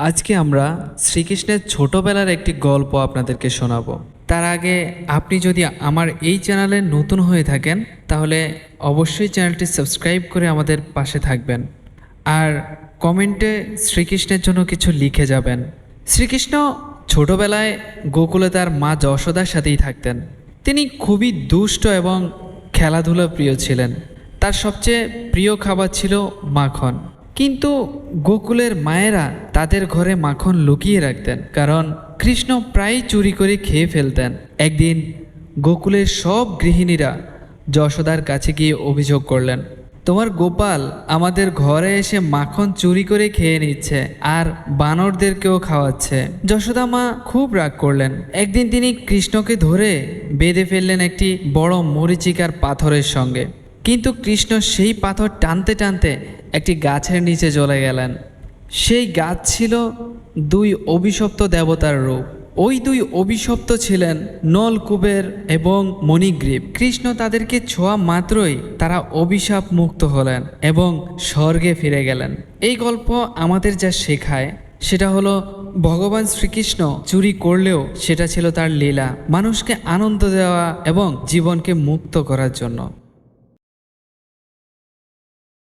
আজকে আমরা শ্রীকৃষ্ণের ছোটবেলার একটি গল্প আপনাদেরকে শোনাবো। তার আগে আপনি যদি আমার এই চ্যানেলে নতুন হয়ে থাকেন তাহলে অবশ্যই চ্যানেলটি সাবস্ক্রাইব করে আমাদের পাশে থাকবেন আর কমেন্টে শ্রীকৃষ্ণের জন্য কিছু লিখে যাবেন। শ্রীকৃষ্ণ ছোটবেলায় গোকুলে তার মা যশোদার সাথেই থাকতেন। তিনি খুবই দুষ্ট এবং খেলাধুলা প্রিয় ছিলেন। তার সবচেয়ে প্রিয় খাবার ছিল মাখন। কিন্তু গোকুলের মায়েরা তাদের ঘরে মাখন লুকিয়ে রাখতেন, কারণ কৃষ্ণ প্রায়ই চুরি করে খেয়ে ফেলতেন। একদিন গোকুলের সব গৃহিণীরা যশোদার কাছে গিয়ে অভিযোগ করলেন, তোমার গোপাল আমাদের ঘরে এসে মাখন চুরি করে খেয়ে নিচ্ছে আর বানরদেরকেও খাওয়াচ্ছে। যশোদা মা খুব রাগ করলেন। একদিন তিনি কৃষ্ণকে ধরে বেঁধে ফেললেন একটি বড় মরীচিকার পাথরের সঙ্গে। কিন্তু কৃষ্ণ সেই পাথর টানতে টানতে একটি গাছের নিচে চলে গেলেন। সেই গাছ ছিল দুই অভিশপ্ত দেবতার রূপ। ওই দুই অভিশপ্ত ছিলেন নল, কুবের এবং মণিগ্রীব। কৃষ্ণ তাদেরকে ছোঁয়া মাত্রই তারা অভিশাপ মুক্ত হলেন এবং স্বর্গে ফিরে গেলেন। এই গল্প আমাদের যা শেখায় সেটা হলো, ভগবান শ্রীকৃষ্ণ চুরি করলেও সেটা ছিল তার লীলা, মানুষকে আনন্দ দেওয়া এবং জীবনকে মুক্ত করার জন্য।